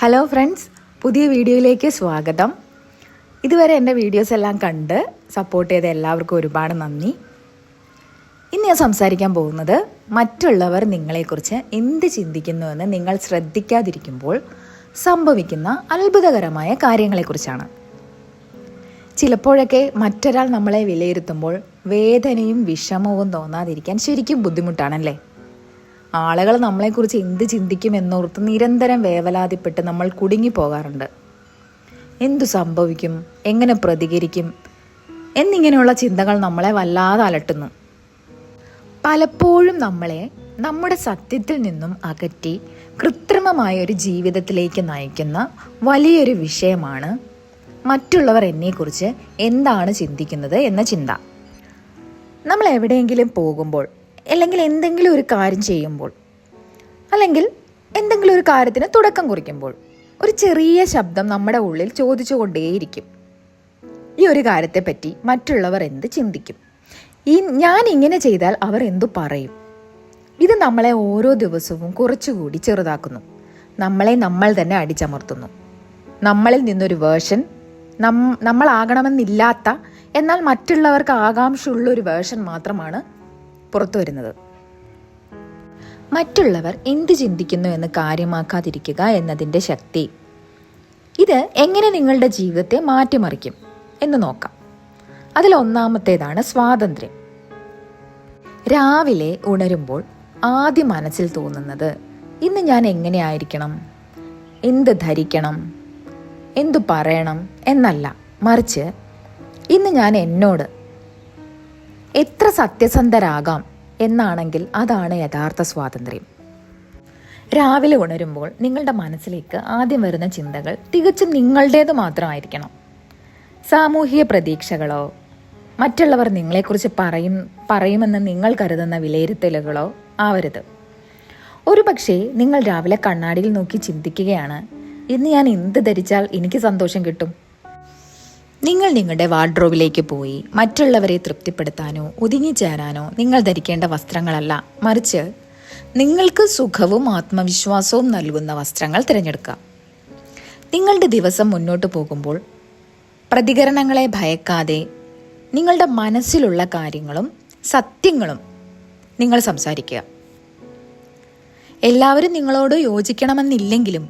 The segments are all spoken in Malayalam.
ഹലോ ഫ്രണ്ട്സ്, പുതിയ വീഡിയോയിലേക്ക് സ്വാഗതം. ഇതുവരെ എൻ്റെ വീഡിയോസ് എല്ലാം കണ്ട് സപ്പോർട്ട് ചെയ്ത എല്ലാവർക്കും ഒരുപാട് നന്ദി. ഇന്ന് ഞാൻ സംസാരിക്കാൻ പോകുന്നത് മറ്റുള്ളവർ നിങ്ങളെക്കുറിച്ച് എന്ത് ചിന്തിക്കുന്നുവെന്ന് നിങ്ങൾ ശ്രദ്ധിക്കാതിരിക്കുമ്പോൾ സംഭവിക്കുന്ന അത്ഭുതകരമായ കാര്യങ്ങളെക്കുറിച്ചാണ്. ചിലപ്പോഴൊക്കെ മറ്റൊരാൾ നമ്മളെ വിലയിരുത്തുമ്പോൾ വേദനയും വിഷമവും തോന്നാതിരിക്കാൻ ശരിക്കും ബുദ്ധിമുട്ടാണല്ലേ. ആളുകൾ നമ്മളെക്കുറിച്ച് എന്ത് ചിന്തിക്കും എന്നോർത്ത് നിരന്തരം വേവലാതിപ്പെട്ട് നമ്മൾ കുടുങ്ങിപ്പോകാറുണ്ട്. എന്തു സംഭവിക്കും, എങ്ങനെ പ്രതികരിക്കും എന്നിങ്ങനെയുള്ള ചിന്തകൾ നമ്മളെ വല്ലാതെ അലട്ടുന്നു. പലപ്പോഴും നമ്മളെ നമ്മുടെ സത്യത്തിൽ നിന്നും അകറ്റി കൃത്രിമമായ ഒരു ജീവിതത്തിലേക്ക് നയിക്കുന്ന വലിയൊരു വിഷയമാണ് മറ്റുള്ളവർ എന്നെക്കുറിച്ച് എന്താണ് ചിന്തിക്കുന്നത് എന്ന ചിന്ത. നമ്മൾ എവിടെയെങ്കിലും പോകുമ്പോൾ, അല്ലെങ്കിൽ എന്തെങ്കിലും ഒരു കാര്യം ചെയ്യുമ്പോൾ, അല്ലെങ്കിൽ എന്തെങ്കിലും ഒരു കാര്യത്തിന് തുടക്കം കുറിക്കുമ്പോൾ ഒരു ചെറിയ ശബ്ദം നമ്മുടെ ഉള്ളിൽ ചോദിച്ചുകൊണ്ടേയിരിക്കും, ഈ ഒരു കാര്യത്തെപ്പറ്റി മറ്റുള്ളവർ എന്ത് ചിന്തിക്കും, ഞാൻ ഇങ്ങനെ ചെയ്താൽ അവർ എന്തു പറയും. ഇത് നമ്മളെ ഓരോ ദിവസവും കുറച്ചുകൂടി ചെറുതാക്കുന്നു. നമ്മളെ നമ്മൾ തന്നെ അടിച്ചമർത്തുന്നു. നമ്മളിൽ നിന്നൊരു വേർഷൻ, നമ്മളാകണമെന്നില്ലാത്ത എന്നാൽ മറ്റുള്ളവർക്ക് ആകാംക്ഷയുള്ളൊരു വേർഷൻ മാത്രമാണ് പുറത്തു വരുന്നത്. മറ്റുള്ളവർ എന്ത് ചിന്തിക്കുന്നു എന്ന് കാര്യമാക്കാതിരിക്കുക എന്നതിൻ്റെ ശക്തി, ഇത് എങ്ങനെ നിങ്ങളുടെ ജീവിതത്തെ മാറ്റിമറിക്കും എന്ന് നോക്കാം. അതിലൊന്നാമത്തേതാണ് സ്വാതന്ത്ര്യം. രാവിലെ ഉണരുമ്പോൾ ആദ്യം മനസ്സിൽ തോന്നുന്നത് ഇന്ന് ഞാൻ എങ്ങനെയായിരിക്കണം, എന്ത് ധരിക്കണം, എന്തു പറയണം എന്നല്ല, മറിച്ച് ഇന്ന് ഞാൻ എന്നോട് എത്ര സത്യസന്ധരാകാം എന്നാണെങ്കിൽ അതാണ് യഥാർത്ഥ സ്വാതന്ത്ര്യം. രാവിലെ ഉണരുമ്പോൾ നിങ്ങളുടെ മനസ്സിലേക്ക് ആദ്യം വരുന്ന ചിന്തകൾ തികച്ചും നിങ്ങളുടേത് മാത്രമായിരിക്കണം. സാമൂഹിക പ്രതീക്ഷകളോ മറ്റുള്ളവർ നിങ്ങളെക്കുറിച്ച് പറയുമെന്ന് നിങ്ങൾ കരുതുന്ന വിലയിരുത്തലുകളോ ആവരുത്. ഒരു പക്ഷേ നിങ്ങൾ രാവിലെ കണ്ണാടിയിൽ നോക്കി ചിന്തിക്കുകയാണ്, ഇന്ന് ഞാൻ എന്ത് ധരിച്ചാൽ എനിക്ക് സന്തോഷം കിട്ടും. നിങ്ങൾ നിങ്ങളുടെ വാർഡ്രോബിലേക്ക് പോയി മറ്റുള്ളവരെ തൃപ്തിപ്പെടുത്താനോ ഒതുങ്ങിച്ചേരാനോ നിങ്ങൾ ധരിക്കേണ്ട വസ്ത്രങ്ങളല്ല, മറിച്ച് നിങ്ങൾക്ക് സുഖവും ആത്മവിശ്വാസവും നൽകുന്ന വസ്ത്രങ്ങൾ തിരഞ്ഞെടുക്കുക. നിങ്ങളുടെ ദിവസം മുന്നോട്ട് പോകുമ്പോൾ പ്രതികരണങ്ങളെ ഭയക്കാതെ നിങ്ങളുടെ മനസ്സിലുള്ള കാര്യങ്ങളും സത്യങ്ങളും നിങ്ങൾ സംസാരിക്കുക. എല്ലാവരും നിങ്ങളോട് യോജിക്കണമെന്നില്ലെങ്കിലും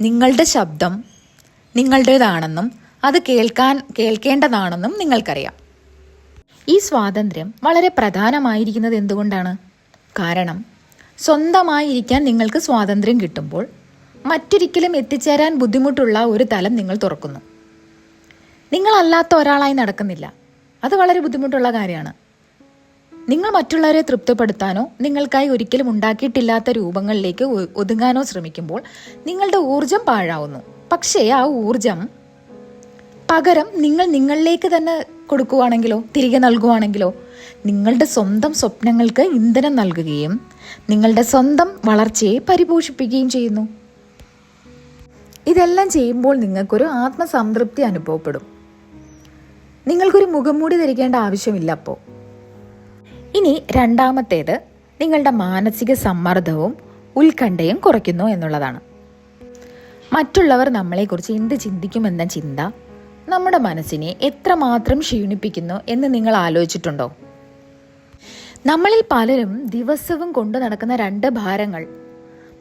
നിങ്ങളുടെ ശബ്ദം നിങ്ങളുടേതാണെന്നും അത് കേൾക്കേണ്ടതാണെന്നും നിങ്ങൾക്കറിയാം. ഈ സ്വാതന്ത്ര്യം വളരെ പ്രധാനമായിരിക്കുന്നത് എന്തുകൊണ്ടാണ്? കാരണം സ്വന്തമായിരിക്കാൻ നിങ്ങൾക്ക് സ്വാതന്ത്ര്യം കിട്ടുമ്പോൾ മറ്റൊരിക്കലും എത്തിച്ചേരാൻ ബുദ്ധിമുട്ടുള്ള ഒരു തലം നിങ്ങൾ തുറക്കുന്നു. നിങ്ങളല്ലാത്ത ഒരാളായി നടക്കുന്നില്ല. അത് വളരെ ബുദ്ധിമുട്ടുള്ള കാര്യമാണ്. നിങ്ങൾ മറ്റുള്ളവരെ തൃപ്തിപ്പെടുത്താനോ നിങ്ങൾക്കായി ഒരിക്കലും ഉണ്ടാക്കിയിട്ടില്ലാത്ത രൂപങ്ങളിലേക്ക് ഒതുങ്ങാനോ ശ്രമിക്കുമ്പോൾ നിങ്ങളുടെ ഊർജം പാഴാവുന്നു. പക്ഷേ ആ ഊർജം പകരം നിങ്ങൾ നിങ്ങളിലേക്ക് തന്നെ കൊടുക്കുകയാണെങ്കിലോ, തിരികെ നൽകുവാണെങ്കിലോ, നിങ്ങളുടെ സ്വന്തം സ്വപ്നങ്ങൾക്ക് ഇന്ധനം നൽകുകയും നിങ്ങളുടെ സ്വന്തം വളർച്ചയെ പരിപോഷിപ്പിക്കുകയും ചെയ്യുന്നു. ഇതെല്ലാം ചെയ്യുമ്പോൾ നിങ്ങൾക്കൊരു ആത്മസംതൃപ്തി അനുഭവപ്പെടും. നിങ്ങൾക്കൊരു മുഖംമൂടി ധരിക്കേണ്ട ആവശ്യമില്ല. അപ്പോൾ ഇനി രണ്ടാമത്തേത് നിങ്ങളുടെ മാനസിക സമ്മർദ്ദവും ഉത്കണ്ഠയും കുറയ്ക്കുന്നു എന്നുള്ളതാണ്. മറ്റുള്ളവർ നമ്മളെക്കുറിച്ച് എന്ത് ചിന്തിക്കുമെന്ന ചിന്ത നമ്മുടെ മനസ്സിനെ എത്രമാത്രം ക്ഷീണിപ്പിക്കുന്നു എന്ന് നിങ്ങൾ ആലോചിച്ചിട്ടുണ്ടോ? നമ്മളിൽ പലരും ദിവസവും കൊണ്ടു നടക്കുന്ന രണ്ട് ഭാരങ്ങൾ,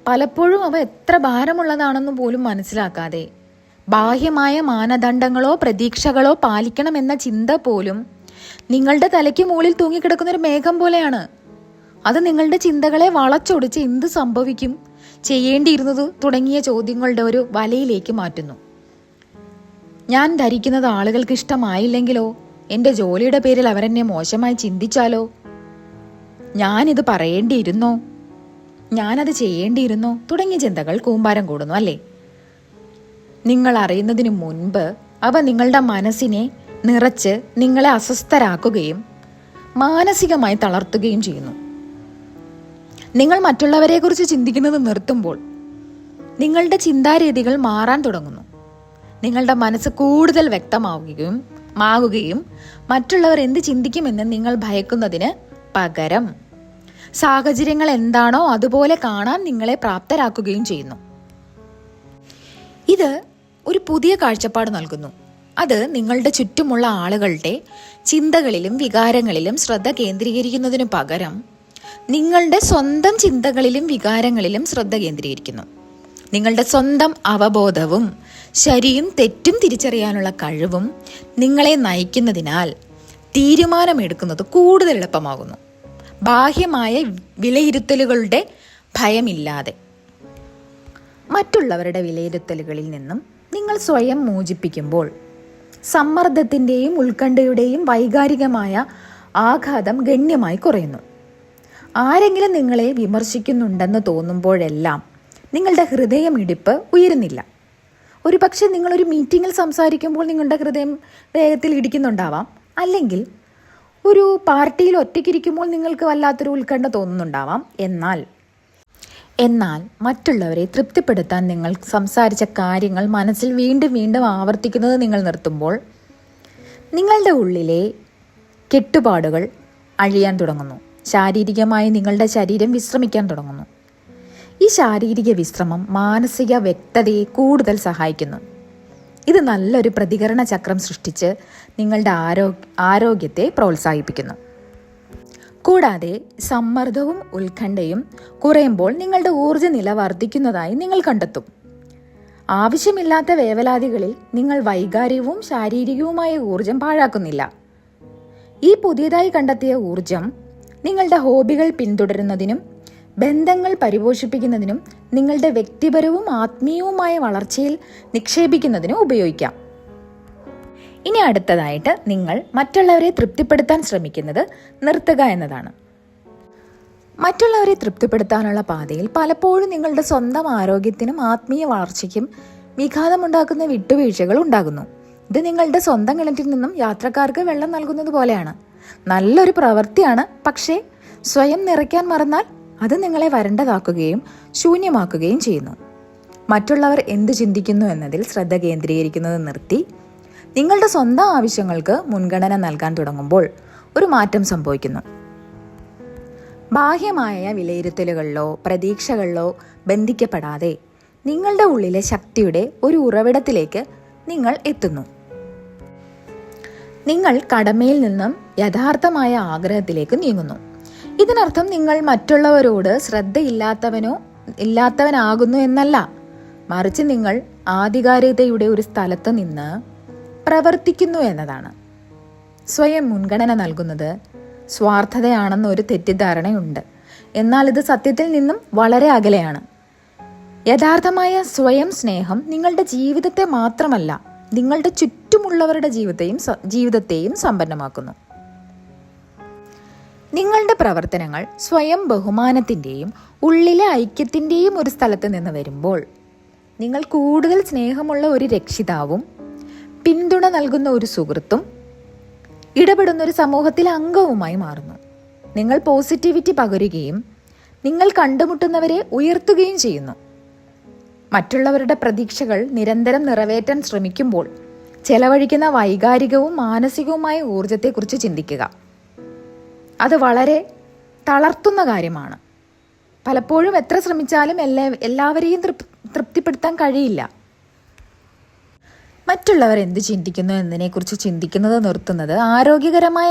പലപ്പോഴും അവ എത്ര ഭാരമുള്ളതാണെന്ന് പോലും മനസ്സിലാക്കാതെ ബാഹ്യമായ മാനദണ്ഡങ്ങളോ പ്രതീക്ഷകളോ പാലിക്കണമെന്ന ചിന്ത പോലും നിങ്ങളുടെ തലയ്ക്ക് മുകളിൽ തൂങ്ങിക്കിടക്കുന്നൊരു മേഘം പോലെയാണ്. അത് നിങ്ങളുടെ ചിന്തകളെ വളച്ചൊടിച്ച് എന്ത് സംഭവിക്കും, ചെയ്യേണ്ടിയിരുന്നത് തുടങ്ങിയ ചോദ്യങ്ങളുടെ ഒരു വലയിലേക്ക് മാറ്റുന്നു. ഞാൻ ധരിക്കുന്നത് ആളുകൾക്ക് ഇഷ്ടമായില്ലെങ്കിലോ, എൻ്റെ ജോലിയുടെ പേരിൽ അവരെന്നെ മോശമായി ചിന്തിച്ചാലോ, ഞാനിത് പറയേണ്ടിയിരുന്നോ, ഞാനത് ചെയ്യേണ്ടിയിരുന്നോ തുടങ്ങിയ ചിന്തകൾ കൂമ്പാരം കൂടുന്നു അല്ലേ. നിങ്ങൾ അറിയുന്നതിന് മുൻപ് അവ നിങ്ങളുടെ മനസ്സിനെ നിറച്ച് നിങ്ങളെ അസ്വസ്ഥരാക്കുകയും മാനസികമായി തളർത്തുകയും ചെയ്യുന്നു. നിങ്ങൾ മറ്റുള്ളവരെക്കുറിച്ച് ചിന്തിക്കുന്നത് നിർത്തുമ്പോൾ നിങ്ങളുടെ ചിന്താരീതികൾ മാറാൻ തുടങ്ങുന്നു. നിങ്ങളുടെ മനസ്സ് കൂടുതൽ വ്യക്തമാകുകയും മറ്റുള്ളവർ എന്ത് ചിന്തിക്കുമെന്ന് നിങ്ങൾ ഭയക്കുന്നതിന് പകരം സാഹചര്യങ്ങൾ എന്താണോ അതുപോലെ കാണാൻ നിങ്ങളെ പ്രാപ്തരാക്കുകയും ചെയ്യുന്നു. ഇത് ഒരു പുതിയ കാഴ്ചപ്പാട് നൽകുന്നു. അത് നിങ്ങളുടെ ചുറ്റുമുള്ള ആളുകളുടെ ചിന്തകളിലും വികാരങ്ങളിലും ശ്രദ്ധ കേന്ദ്രീകരിക്കുന്നതിനു പകരം നിങ്ങളുടെ സ്വന്തം ചിന്തകളിലും വികാരങ്ങളിലും ശ്രദ്ധ കേന്ദ്രീകരിക്കുന്നു. നിങ്ങളുടെ സ്വന്തം അവബോധവും ശരിയും തെറ്റും തിരിച്ചറിയാനുള്ള കഴിവും നിങ്ങളെ നയിക്കുന്നതിനാൽ തീരുമാനമെടുക്കുന്നത് കൂടുതൽ എളുപ്പമാകുന്നു. ബാഹ്യമായ വിലയിരുത്തലുകളുടെ ഭയമില്ലാതെ. മറ്റുള്ളവരുടെ വിലയിരുത്തലുകളിൽ നിന്നും നിങ്ങൾ സ്വയം മോചിപ്പിക്കുമ്പോൾ സമ്മർദ്ദത്തിൻ്റെയും ഉത്കണ്ഠയുടെയും വൈകാരികമായ ആഘാതം ഗണ്യമായി കുറയുന്നു. ആരെങ്കിലും നിങ്ങളെ വിമർശിക്കുന്നുണ്ടെന്ന് തോന്നുമ്പോഴെല്ലാം നിങ്ങളുടെ ഹൃദയമിടിപ്പ് ഉയരുന്നില്ല. ഒരു പക്ഷേ നിങ്ങളൊരു മീറ്റിങ്ങിൽ സംസാരിക്കുമ്പോൾ നിങ്ങളുടെ ഹൃദയം വേഗത്തിൽ ഇടിക്കുന്നുണ്ടാവാം. അല്ലെങ്കിൽ ഒരു പാർട്ടിയിൽ ഒറ്റയ്ക്കിരിക്കുമ്പോൾ നിങ്ങൾക്ക് വല്ലാത്തൊരു ഉത്കണ്ഠ തോന്നുന്നുണ്ടാവാം. എന്നാൽ മറ്റുള്ളവരെ തൃപ്തിപ്പെടുത്താൻ നിങ്ങൾ സംസാരിച്ച കാര്യങ്ങൾ മനസ്സിൽ വീണ്ടും വീണ്ടും ആവർത്തിക്കുന്നത് നിങ്ങൾ നിർത്തുമ്പോൾ നിങ്ങളുടെ ഉള്ളിലെ കെട്ടുപാടുകൾ അഴിയാൻ തുടങ്ങുന്നു. ശാരീരികമായി നിങ്ങളുടെ ശരീരം വിശ്രമിക്കാൻ തുടങ്ങുന്നു. ഈ ശാരീരിക വിശ്രമം മാനസിക വ്യക്തതയെ കൂടുതൽ സഹായിക്കുന്നു. ഇത് നല്ലൊരു പ്രതികരണ ചക്രം സൃഷ്ടിച്ച് നിങ്ങളുടെ ആരോഗ്യത്തെ പ്രോത്സാഹിപ്പിക്കുന്നു. കൂടാതെ സമ്മർദ്ദവും ഉത്കണ്ഠയും കുറയുമ്പോൾ നിങ്ങളുടെ ഊർജ്ജനില വർദ്ധിക്കുന്നതായി നിങ്ങൾ കണ്ടെത്തും. ആവശ്യമില്ലാത്ത വേവലാതികളിൽ നിങ്ങൾ വൈകാരികവും ശാരീരികവുമായ ഊർജം പാഴാക്കുന്നില്ല. ഈ പുതിയതായി കണ്ടെത്തിയ ഊർജം നിങ്ങളുടെ ഹോബികൾ പിന്തുടരുന്നതിനും ബന്ധങ്ങൾ പരിപോഷിപ്പിക്കുന്നതിനും നിങ്ങളുടെ വ്യക്തിപരവും ആത്മീയവുമായ വളർച്ചയിൽ നിക്ഷേപിക്കുന്നതിനും ഉപയോഗിക്കാം. ഇനി അടുത്തതായിട്ട് നിങ്ങൾ മറ്റുള്ളവരെ തൃപ്തിപ്പെടുത്താൻ ശ്രമിക്കുന്നത് നിർത്തുക എന്നതാണ്. മറ്റുള്ളവരെ തൃപ്തിപ്പെടുത്താനുള്ള പാതയിൽ പലപ്പോഴും നിങ്ങളുടെ സ്വന്തം ആരോഗ്യത്തിനും ആത്മീയ വളർച്ചയ്ക്കും വിഘാതമുണ്ടാക്കുന്ന വിട്ടുവീഴ്ചകൾ ഉണ്ടാകുന്നു. ഇത് നിങ്ങളുടെ സ്വന്തം കിണറ്റിൽ നിന്നും യാത്രക്കാർക്ക് വെള്ളം നൽകുന്നത് പോലെയാണ്. നല്ലൊരു പ്രവൃത്തിയാണ്. പക്ഷേ സ്വയം നിറയ്ക്കാൻ മറന്നാൽ അത് നിങ്ങളെ വരണ്ടതാക്കുകയും ശൂന്യമാക്കുകയും ചെയ്യുന്നു. മറ്റുള്ളവർ എന്തു ചിന്തിക്കുന്നു എന്നതിൽ ശ്രദ്ധ കേന്ദ്രീകരിക്കുന്നത് നിർത്തി നിങ്ങളുടെ സ്വന്തം ആവശ്യങ്ങൾക്ക് മുൻഗണന നൽകാൻ തുടങ്ങുമ്പോൾ ഒരു മാറ്റം സംഭവിക്കുന്നു. ബാഹ്യമായ വിലയിരുത്തലുകളിലോ പ്രതീക്ഷകളിലോ ബന്ധിക്കപ്പെടാതെ നിങ്ങളുടെ ഉള്ളിലെ ശക്തിയുടെ ഒരു ഉറവിടത്തിലേക്ക് നിങ്ങൾ എത്തുന്നു. നിങ്ങൾ കടമയിൽ നിന്നും യഥാർത്ഥമായ ആഗ്രഹത്തിലേക്ക് നീങ്ങുന്നു. ഇതിനർത്ഥം നിങ്ങൾ മറ്റുള്ളവരോട് ശ്രദ്ധയില്ലാത്തവനാകുന്നു എന്നല്ല, മറിച്ച് നിങ്ങൾ ആധികാരികതയുടെ ഒരു സ്ഥലത്ത് നിന്ന് പ്രവർത്തിക്കുന്നു എന്നതാണ്. സ്വയം മുൻഗണന നൽകുന്നത് സ്വാർത്ഥതയാണെന്ന് ഒരു തെറ്റിദ്ധാരണയുണ്ട്. എന്നാൽ ഇത് സത്യത്തിൽ നിന്നും വളരെ അകലെയാണ്. യഥാർത്ഥമായ സ്വയം സ്നേഹം നിങ്ങളുടെ ജീവിതത്തെ മാത്രമല്ല, നിങ്ങളുടെ ചുറ്റുമുള്ളവരുടെ ജീവിതത്തെയും സമ്പന്നമാക്കുന്നു. നിങ്ങളുടെ പ്രവർത്തനങ്ങൾ സ്വയം ബഹുമാനത്തിൻ്റെയും ഉള്ളിലെ ഐക്യത്തിൻ്റെയും ഒരു സ്ഥലത്ത് നിന്ന് വരുമ്പോൾ നിങ്ങൾ കൂടുതൽ സ്നേഹമുള്ള ഒരു രക്ഷിതാവും പിന്തുണ നൽകുന്ന ഒരു സുഹൃത്തും ഇടപെടുന്ന ഒരു സമൂഹത്തിലെ അംഗവുമായി മാറുന്നു. നിങ്ങൾ പോസിറ്റിവിറ്റി പകരുകയും നിങ്ങൾ കണ്ടുമുട്ടുന്നവരെ ഉയർത്തുകയും ചെയ്യുന്നു. മറ്റുള്ളവരുടെ പ്രതീക്ഷകൾ നിരന്തരം നിറവേറ്റാൻ ശ്രമിക്കുമ്പോൾ ചെലവഴിക്കുന്ന വൈകാരികവും മാനസികവുമായ ഊർജത്തെക്കുറിച്ച് ചിന്തിക്കുക. അത് വളരെ തളർത്തുന്ന കാര്യമാണ്. പലപ്പോഴും എത്ര ശ്രമിച്ചാലും എല്ലാവരെയും തൃപ്തിപ്പെടുത്താൻ കഴിയില്ല. മറ്റുള്ളവർ എന്ത് ചിന്തിക്കുന്നു എന്നതിനെക്കുറിച്ച് ചിന്തിക്കുന്നത് നിർത്തുന്നത് ആരോഗ്യകരമായ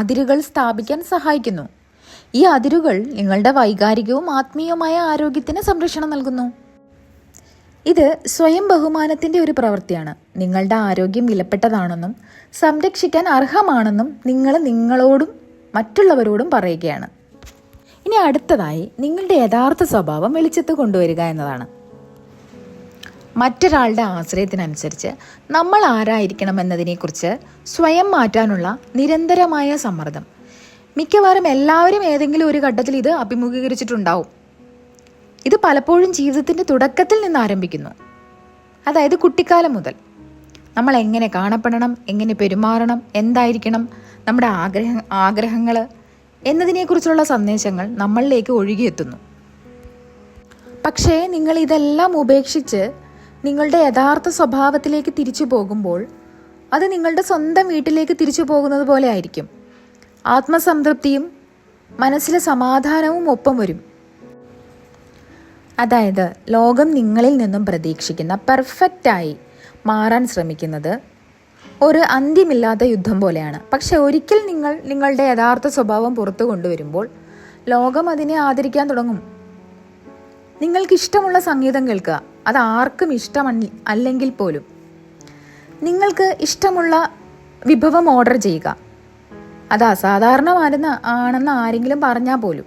അതിരുകൾ സ്ഥാപിക്കാൻ സഹായിക്കുന്നു. ഈ അതിരുകൾ നിങ്ങളുടെ വൈകാരികവും ആത്മീയവുമായ ആരോഗ്യത്തിന് സംരക്ഷണം നൽകുന്നു. ഇത് സ്വയം ബഹുമാനത്തിൻ്റെ ഒരു പ്രവൃത്തിയാണ്. നിങ്ങളുടെ ആരോഗ്യം വിലപ്പെട്ടതാണെന്നും സംരക്ഷിക്കാൻ അർഹമാണെന്നും നിങ്ങൾ നിങ്ങളോടും മറ്റുള്ളവരോടും പറയുകയാണ്. ഇനി അടുത്തതായി നിങ്ങളുടെ യഥാർത്ഥ സ്വഭാവം വെളിച്ചത്ത് കൊണ്ടുവരിക എന്നതാണ്. മറ്റൊരാളുടെ ആശ്രയത്തിനനുസരിച്ച് നമ്മൾ ആരായിരിക്കണം എന്നതിനെക്കുറിച്ച് സ്വയം മാറ്റാനുള്ള നിരന്തരമായ സമ്മർദ്ദം. മിക്കവാറും എല്ലാവരും ഏതെങ്കിലും ഒരു ഘട്ടത്തിൽ ഇത് അഭിമുഖീകരിച്ചിട്ടുണ്ടാവും. ഇത് പലപ്പോഴും ജീവിതത്തിൻ്റെ തുടക്കത്തിൽ നിന്ന് ആരംഭിക്കുന്നു. അതായത് കുട്ടിക്കാലം മുതൽ നമ്മൾ എങ്ങനെ കാണപ്പെടണം, എങ്ങനെ പെരുമാറണം, എന്തായിരിക്കണം നമ്മുടെ ആഗ്രഹങ്ങൾ എന്നതിനെക്കുറിച്ചുള്ള സന്ദേശങ്ങൾ നമ്മളിലേക്ക് ഒഴുകിയെത്തുന്നു. പക്ഷേ നിങ്ങൾ ഇതെല്ലാം ഉപേക്ഷിച്ച് നിങ്ങളുടെ യഥാർത്ഥ സ്വഭാവത്തിലേക്ക് തിരിച്ചു പോകുമ്പോൾ അത് നിങ്ങളുടെ സ്വന്തം വീട്ടിലേക്ക് തിരിച്ചു പോകുന്നത് പോലെ ആയിരിക്കും. ആത്മസംതൃപ്തിയും മനസ്സിലെ സമാധാനവും ഒപ്പം വരും. അതായത് ലോകം നിങ്ങളിൽ നിന്നും പ്രതീക്ഷിക്കുന്ന പെർഫെക്റ്റായി മാറാൻ ശ്രമിക്കുന്നത് ഒരു അന്ത്യമില്ലാത്ത യുദ്ധം പോലെയാണ്. പക്ഷെ ഒരിക്കൽ നിങ്ങൾ നിങ്ങളുടെ യഥാർത്ഥ സ്വഭാവം പുറത്തു കൊണ്ടുവരുമ്പോൾ ലോകം അതിനെ ആദരിക്കാൻ തുടങ്ങും. നിങ്ങൾക്ക് ഇഷ്ടമുള്ള സംഗീതം കേൾക്കുക, അത് ആർക്കും അല്ലെങ്കിൽ പോലും. നിങ്ങൾക്ക് ഇഷ്ടമുള്ള വിഭവം ഓർഡർ ചെയ്യുക, അത് അസാധാരണമാണെന്ന് ആരെങ്കിലും പറഞ്ഞാൽ പോലും.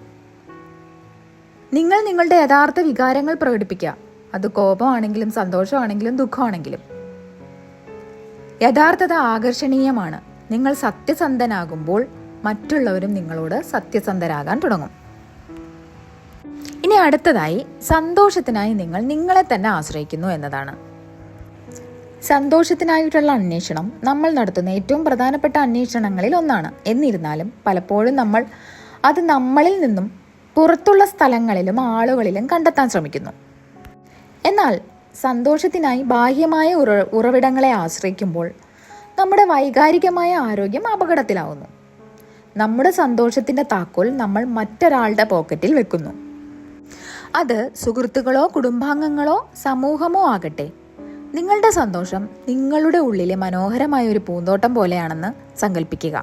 നിങ്ങൾ നിങ്ങളുടെ യഥാർത്ഥ വികാരങ്ങൾ പ്രകടിപ്പിക്കുക, അത് കോപമാണെങ്കിലും സന്തോഷമാണെങ്കിലും ദുഃഖമാണെങ്കിലും. യഥാർത്ഥത ആകർഷണീയമാണ്. നിങ്ങൾ സത്യസന്ധനാകുമ്പോൾ മറ്റുള്ളവരും നിങ്ങളോട് സത്യസന്ധരാകാൻ തുടങ്ങും. ഇനി അടുത്തതായി, സന്തോഷത്തിനായി നിങ്ങൾ നിങ്ങളെ തന്നെ ആശ്രയിക്കുന്നു എന്നതാണ്. സന്തോഷത്തിനായിട്ടുള്ള അന്വേഷണം നമ്മൾ നടത്തുന്ന ഏറ്റവും പ്രധാനപ്പെട്ട അന്വേഷണങ്ങളിൽ ഒന്നാണ്. എന്നിരുന്നാലും പലപ്പോഴും നമ്മൾ അത് നമ്മളിൽ നിന്നും പുറത്തുള്ള സ്ഥലങ്ങളിലും ആളുകളിലും കണ്ടെത്താൻ ശ്രമിക്കുന്നു. എന്നാൽ സന്തോഷത്തിനായി ബാഹ്യമായ ഉറവിടങ്ങളെ ആശ്രയിക്കുമ്പോൾ നമ്മുടെ വൈകാരികമായ ആരോഗ്യം അപകടത്തിലാവുന്നു. നമ്മുടെ സന്തോഷത്തിൻ്റെ താക്കോൽ നമ്മൾ മറ്റൊരാളുടെ പോക്കറ്റിൽ വെക്കുന്നു. അത് സുഹൃത്തുക്കളോ കുടുംബാംഗങ്ങളോ സമൂഹമോ ആകട്ടെ, നിങ്ങളുടെ സന്തോഷം നിങ്ങളുടെ ഉള്ളിലെ മനോഹരമായ ഒരു പൂന്തോട്ടം പോലെയാണെന്ന് സങ്കല്പിക്കുക.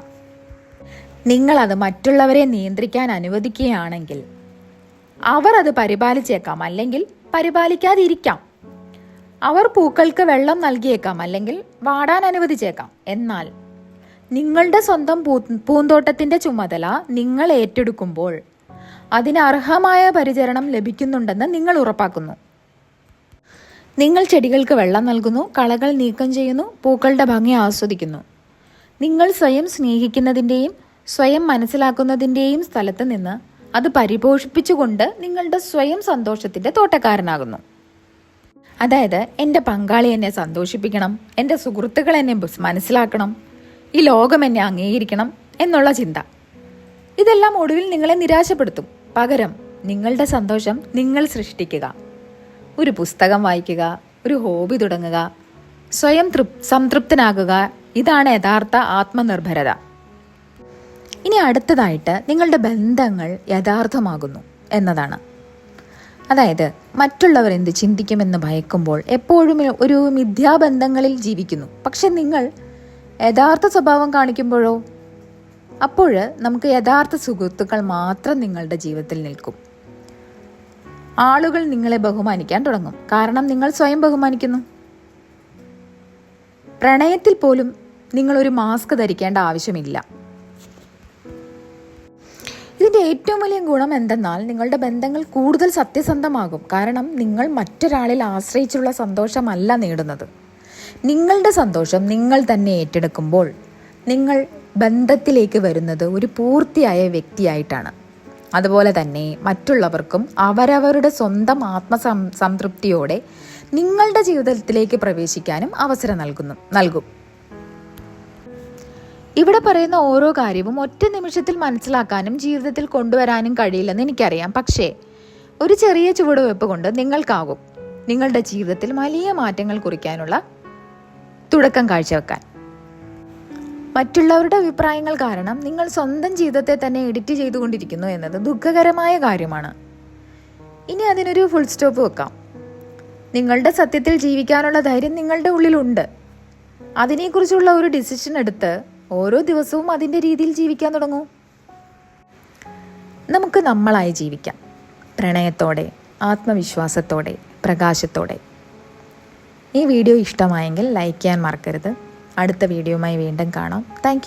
നിങ്ങളത് മറ്റുള്ളവരെ നിയന്ത്രിക്കാൻ അനുവദിക്കുകയാണെങ്കിൽ അവർ അത് പരിപാലിച്ചേക്കാം, അല്ലെങ്കിൽ പരിപാലിക്കാതിരിക്കാം. അവർ പൂക്കൾക്ക് വെള്ളം നൽകിയേക്കാം, അല്ലെങ്കിൽ വാടാൻ അനുവദിച്ചേക്കാം. എന്നാൽ നിങ്ങളുടെ സ്വന്തം പൂന്തോട്ടത്തിൻ്റെ ചുമതല നിങ്ങൾ ഏറ്റെടുക്കുമ്പോൾ അതിന് അർഹമായ പരിചരണം ലഭിക്കുന്നുണ്ടെന്ന് നിങ്ങൾ ഉറപ്പാക്കുന്നു. നിങ്ങൾ ചെടികൾക്ക് വെള്ളം നൽകുന്നു, കളകൾ നീക്കം ചെയ്യുന്നു, പൂക്കളുടെ ഭംഗി ആസ്വദിക്കുന്നു. നിങ്ങൾ സ്വയം സ്നേഹിക്കുന്നതിൻ്റെയും സ്വയം മനസ്സിലാക്കുന്നതിൻ്റെയും സ്ഥലത്ത് നിന്ന് അത് പരിപോഷിപ്പിച്ചുകൊണ്ട് നിങ്ങളുടെ സ്വയം സന്തോഷത്തിൻ്റെ തോട്ടക്കാരനാകുന്നു. അതായത് എൻ്റെ പങ്കാളി എന്നെ സന്തോഷിപ്പിക്കണം, എൻ്റെ സുഹൃത്തുക്കൾ എന്നെ മനസ്സിലാക്കണം, ഈ ലോകം എന്നെ അംഗീകരിക്കണം എന്നുള്ള ചിന്ത. ഇതെല്ലാം ഒടുവിൽ നിങ്ങളെ നിരാശപ്പെടുത്തും. പകരം നിങ്ങളുടെ സന്തോഷം നിങ്ങൾ സൃഷ്ടിക്കുക. ഒരു പുസ്തകം വായിക്കുക, ഒരു ഹോബി തുടങ്ങുക, സ്വയം സംതൃപ്തനാകുക. ഇതാണ് യഥാർത്ഥ ആത്മനിർഭരത. ഇനി അടുത്തതായിട്ട്, നിങ്ങളുടെ ബന്ധങ്ങൾ യഥാർത്ഥമാകുന്നു എന്നതാണ്. അതായത് മറ്റുള്ളവർ എന്ത് ചിന്തിക്കുമെന്ന് ഭയക്കുമ്പോൾ എപ്പോഴും ഒരു മിഥ്യാബന്ധങ്ങളിൽ ജീവിക്കുന്നു. പക്ഷെ നിങ്ങൾ യഥാർത്ഥ സ്വഭാവം കാണിക്കുമ്പോഴോ, അപ്പോൾ നമുക്ക് യഥാർത്ഥ സുഹൃത്തുക്കൾ മാത്രം നിങ്ങളുടെ ജീവിതത്തിൽ നിൽക്കും. ആളുകൾ നിങ്ങളെ ബഹുമാനിക്കാൻ തുടങ്ങും, കാരണം നിങ്ങൾ സ്വയം ബഹുമാനിക്കുന്നു. പ്രണയത്തിൽ പോലും നിങ്ങൾ ഒരു മാസ്ക് ധരിക്കേണ്ട ആവശ്യമില്ല. ഇതിൻ്റെ ഏറ്റവും വലിയ ഗുണം എന്തെന്നാൽ നിങ്ങളുടെ ബന്ധങ്ങൾ കൂടുതൽ സത്യസന്ധമാകും. കാരണം നിങ്ങൾ മറ്റൊരാളിൽ ആശ്രയിച്ചുള്ള സന്തോഷമല്ല നേടുന്നത്. നിങ്ങളുടെ സന്തോഷം നിങ്ങൾ തന്നെ ഏറ്റെടുക്കുമ്പോൾ നിങ്ങൾ ബന്ധത്തിലേക്ക് വരുന്നത് ഒരു പൂർത്തിയായ വ്യക്തിയായിട്ടാണ്. അതുപോലെ തന്നെ മറ്റുള്ളവർക്കും അവരവരുടെ സ്വന്തം സംതൃപ്തിയോടെ നിങ്ങളുടെ ജീവിതത്തിലേക്ക് പ്രവേശിക്കാനും അവസരം നൽകും. ഇവിടെ പറയുന്ന ഓരോ കാര്യവും ഒറ്റ നിമിഷത്തിൽ മനസ്സിലാക്കാനും ജീവിതത്തിൽ കൊണ്ടുവരാനും കഴിയില്ലെന്ന് എനിക്കറിയാം. പക്ഷേ ഒരു ചെറിയ ചുവടുവെപ്പ് കൊണ്ട് നിങ്ങൾക്കാകും നിങ്ങളുടെ ജീവിതത്തിൽ വലിയ മാറ്റങ്ങൾ കുറിക്കാനുള്ള തുടക്കം കാഴ്ചവെക്കാൻ. മറ്റുള്ളവരുടെ അഭിപ്രായങ്ങൾ കാരണം നിങ്ങൾ സ്വന്തം ജീവിതത്തെ തന്നെ എഡിറ്റ് ചെയ്തുകൊണ്ടിരിക്കുന്നു എന്നത് ദുഃഖകരമായ കാര്യമാണ്. ഇനി അതിനൊരു ഫുൾ സ്റ്റോപ്പ് വെക്കാം. നിങ്ങളുടെ സത്യത്തിൽ ജീവിക്കാനുള്ള ധൈര്യം നിങ്ങളുടെ ഉള്ളിലുണ്ട്. അതിനെക്കുറിച്ചുള്ള ഒരു ഡിസിഷൻ എടുത്ത് ഓരോ ദിവസവും അതിൻ്റെ രീതിയിൽ ജീവിക്കാൻ തുടങ്ങൂ. നമുക്ക് നമ്മളായി ജീവിക്കാം, പ്രണയത്തോടെ, ആത്മവിശ്വാസത്തോടെ, പ്രകാശത്തോടെ. ഈ വീഡിയോ ഇഷ്ടമായെങ്കിൽ ലൈക്ക് ചെയ്യാൻ മറക്കരുത്. അടുത്ത വീഡിയോയുമായി വീണ്ടും കാണാം. താങ്ക്